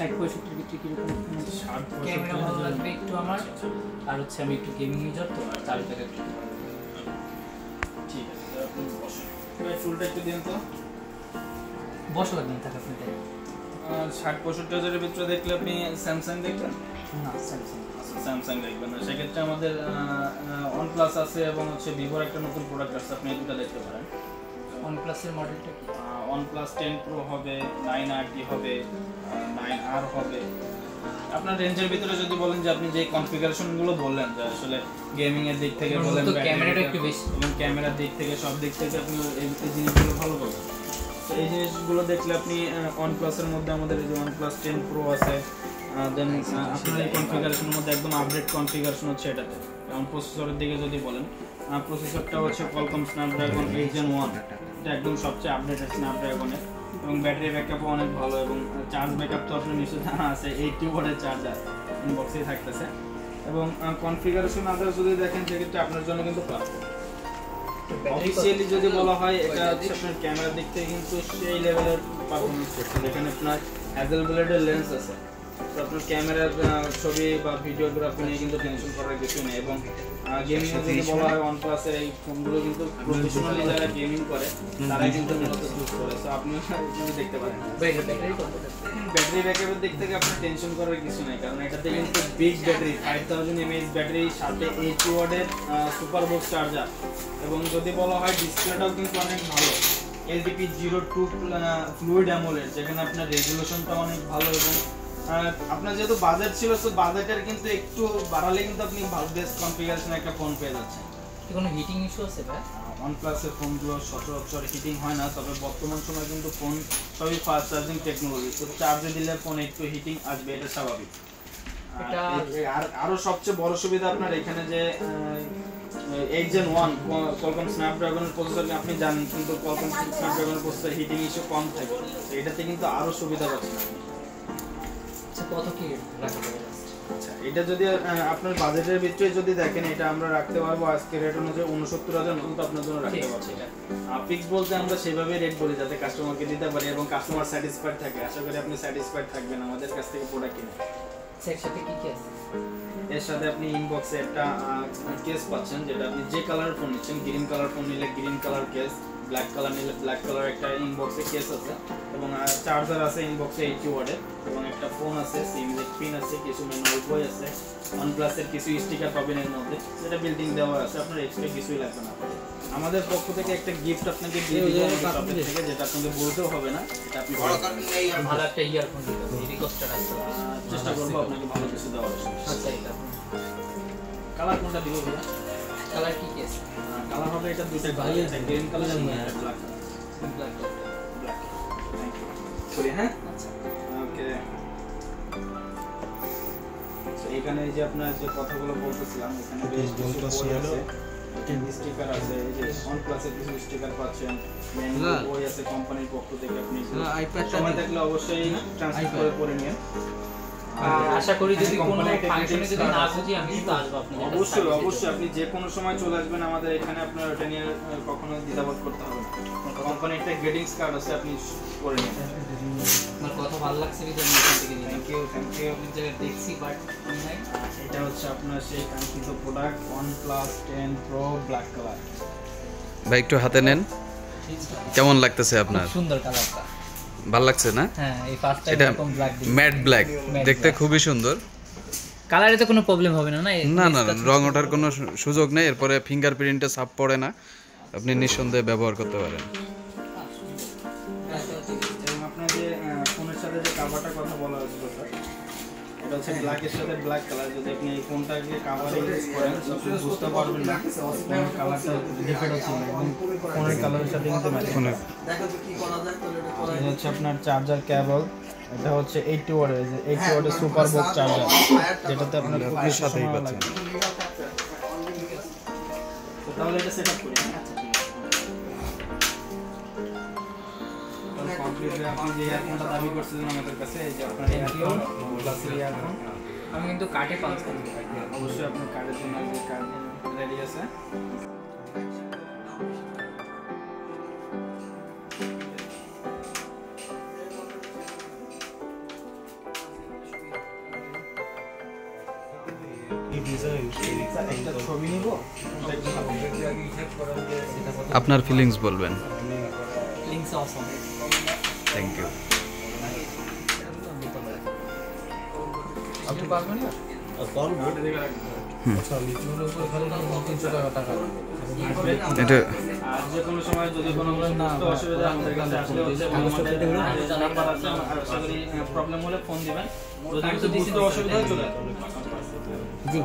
60-65 ভিতরে কি রকম 60 ক্যামেরা ভালো লাগবে একটু আমার, আর হচ্ছে আমি একটু গেমিং ইউজার তো, আর চার্জারটা একটু ঠিক আছে আপনি বসেন ভাই ফুলটা একটু দিন তো বসা লাগবে না, আপনি 60-65 হাজারের ভিতরে দেখলে আপনি স্যামসাং দেখবেন না স্যামসাং স্যামসাং দেখবেন না, সেক্ষেত্রে আমাদের OnePlus আছে এবং হচ্ছে ভিভোর একটা নতুন প্রোডাক্ট আছে, আপনি দুটো দেখতে পারেন। OnePlus এর মডেলটা কি? OnePlus 10 Pro হবে, 9RT হবে, 9R হবে। আপনার রেঞ্জের ভিতরে যদি বলেন যে আপনি যে কনফিগারেশনগুলো বললেন যে আসলে গেমিং এর দিক থেকে বলেন, তো ক্যামেরাটা একটু বেশি এবং ক্যামেরার দিক থেকে সব দিক থেকে আপনি এই জিনিসগুলো ভালো পাবেন। তো এই জিনিসগুলো দেখলে আপনি OnePlus এর মধ্যে আমাদের এই যে OnePlus 10 Pro আছে, দেন আপনার এই কনফিগারেশনের মধ্যে একদম আপডেট কনফিগারেশন হচ্ছে এটাতে। যেমন প্রসেসরের দিকে যদি বলেন, প্রসেসরটা হচ্ছে Qualcomm Snapdragon 8 Gen 1, এটা একদম সবচেয়ে আপডেটেড স্ন্যাপড্রাগনের, এবং ব্যাটারি ব্যাকআপও অনেক ভালো, এবং চার্জ ব্যাকআপ তো আপনার নিশ্চয়ই জানা আছে, 80 ওয়াটের চার্জার ইনবক্সেই থাকতেছে। এবং কনফিগারেশন আদার যদি দেখেন সেক্ষেত্রে আপনার জন্য কিন্তু প্লাস। অফিসিয়ালি যদি বলা হয় এটা হচ্ছে আপনার ক্যামেরার দিক থেকে কিন্তু সেই লেভেলের পারফরমেন্স করছে, যেখানে আপনার হ্যাজেল ব্লেডের লেন্স আছে, তো আপনার ক্যামেরার ছবি বা ভিডিওগ্রাফি নিয়ে কিন্তু টেনশন করার কিছু নেই। এবং গেমিং এ যদি বলা হয় OnePlus এর এই ফোনগুলো কিন্তু প্রফেশনালি যারা গেমিং করে তারাই কিন্তু মূলত ইউজ করে, তো আপনি যদি দেখতে পারেন ব্যাটারি ব্যাকআপের দিক থেকে আপনার টেনশন করার কিছু নেই, কারণ এটাতে কিন্তু বিগ ব্যাটারি 5000 mAh ব্যাটারি, সাথে 80 ওয়াটের সুপার বক্স চার্জার, এবং যদি বলা হয় ডিসপ্লেটাও কিন্তু অনেক ভালো, LTP02 ফ্লুইড অ্যামোলেড, যেখানে আপনার রেজোলিউশনটা অনেক ভালো, এবং আপনার যেহেতু বাজেট ছিল তো বাজেটের কিন্তু একটু বাড়ালে কিন্তু আপনি ভালো বেস্ট কনফিগারেশন একটা ফোন পেয়ে যাচ্ছেন। কি কোনো হিটিং ইস্যু আছে ভাই? OnePlus এর ফোনগুলো সচরাচর হিটিং হয় না, তবে বর্তমান সময় কিন্তু ফোন সবই ফাস্ট চার্জিং টেকনোলজি, তো চার্জে দিলে ফোন একটু হিটিং আসবে, এটা স্বাভাবিক। আর আরো সবচেয়ে বড় সুবিধা আপনার এখানে যে 8 Gen 1 Qualcomm Snapdragon এর প্রসেসর, আপনি জানেন কিন্তু Qualcomm Snapdragon এর প্রসেসর হিটিং ইস্যু কম থাকে, তো এটাতে কিন্তু আরো সুবিধা পাচ্ছেন। কত কি রাখা যাবে? আচ্ছা, এটা যদি আপনার বাজেটের ভিতরে যদি দেখেন, এটা আমরা রাখতে পারবো আজকে রেট অনুযায়ী 69,000 মতো আপনার জন্য রাখতে পারছি। ফিক্স বলতে আমরা সেভাবে রেট বলি যাতে কাস্টমারকে দিতে পারি এবং কাস্টমার স্যাটিসফাইড থাকে। আশা করি আপনি স্যাটিসফাইড থাকবেন আমাদের কাছ থেকে প্রোডাক্ট কিনে। এর সাথে কি কেস? এর সাথে আপনি ইনবক্সে একটা কেস পাচ্ছেন, যেটা আপনি যে কালার ফোন নিচ্ছেন, গ্রিন কালার ফোন নিলে green colour case, black colour নিলে ব্ল্যাক কালার একটা ইনবক্সে কেস আছে, এবং চার্জার আছে ইনবক্সে 80 ওয়াটের, এবং একটা ফোন আছে, সিম পিন আছে, কিছু ম্যানুয়াল বই আছে, OnePlus এর কিছু স্টিকার পাবেন এর মধ্যে, যেটা বিল্ডিং দেওয়া আছে, আপনার এক্সট্রা কিছুই লাগবে না। আমাদের পক্ষ থেকে একটা গিফট আপনাকে দিয়ে দিব শপের থেকে, যেটা আপনাকে বলতেও হবে না, এটা আপনি ভালো একটা ইয়ারফোন দিতে হবে, রিকোয়েস্টটা আছে, চেষ্টা করব আপনাকে ভালো কিছু দেওয়ার। আচ্ছা, এটা কালার কোনটা দিব ভাইয়া? কালার কি কেস? কালার হবে এটা দুটো কালার, একটা গ্রিন কালার এবং একটা black black. Thank you sorry. হ্যাঁ, আচ্ছা, ওকে। তো এখানে এই যে আপনার যে কথাগুলো বলতেছিলাম, এখানে বেশ কিছু আছে, স্টিকার আছে, এই যে OnePlus এর কিছু স্টিকার পাচ্ছেন, ম্যানুয়াল বই আছে কোম্পানির পক্ষ থেকে, আপনি সময় থাকলে অবশ্যই ট্রান্সফার করে পড়ে নিন। আশা করি যদি কোনো ফাংশনে যদি না বুঝি আমি তো আসব আপনাদের। অবশ্যই আপনি যে কোনো সময় চলে আসবেন আমাদের এখানে, আপনার ওটা নিয়ে কখনো দ্বিধাবোধ করতে হবে না। কোম্পানির একটা গ্রেডিংস কার্ড আছে, আপনি করে নিন। আমার কথা ভালো লাগছে বিধায় আমি এখান থেকে থ্যাংক ইউ। আমি জায়গায় দেখছি, বাট অনলাইন এটা হচ্ছে আপনার সেই কাঙ্ক্ষিত product OnePlus 10 Pro black colour. ভাই একটু হাতে নেন, কেমন লাগতেছে আপনার? সুন্দর কালারটা, ভালো লাগছে না? হ্যাঁ, এই ফার্স্ট টাইম এরকম ব্ল্যাক ম্যাট ব্ল্যাক দেখতে খুবই সুন্দর। কালারে তো কোনো প্রবলেম হবে না? না না, রং ওঠার কোনো সুযোগ নেই, এরপরে ফিঙ্গারপ্রিন্টে ছাপ পড়ে না, আপনি নিঃসন্দেহে ব্যবহার করতে পারেন। এবং আপনার যে ফোনের সাথে যে কাভারটার কথা বলা হচ্ছিল স্যার, এটা হচ্ছে ব্ল্যাকের সাথে ব্ল্যাক কালার। যদি আপনি এই ফোনটাকে কাভারে ইউজ করেন আপনি বুঝতে পারবেন না ফোনের কালারটা ডিফারেন্ট হচ্ছে, এবং ফোনের কালারের সাথে কিন্তু ম্যাচ করে। এটা হচ্ছে আপনার চার্জার কেবল, এটা হচ্ছে 80 ওয়াটের, 80 ওয়াটের সুপার বক্স চার্জার, যেটাতে আপনার খুবই সাথেই পাচ্ছেন। তো তাহলে এটা সেটআপ করি। কমপ্লিটলি আপনি যে ইয়ারফোনটা দাবি করছিলেন আমাদের কাছে, এই যে আপনার ইয়ারফোন OnePlus এর ইয়ারফোন, আমি কিন্তু কাটে পাঁচ করি। অবশ্যই আপনার কার্ডের জন্য কার্ড রেডি আছে। একটা ছবি নিব আপনার ফিলিংস বলবেন। Links awesome. Thank you. আপনি পারবেন না এটা আর যে কোনো সময় যদি কোনো অসুবিধা আমাদের কাছে আসলে নাম্বার আছে, আশা করি প্রবলেম হলে ফোন দিবেন, যদি কিছু বুঝতে অসুবিধা হয় চলে আসবেন। জি।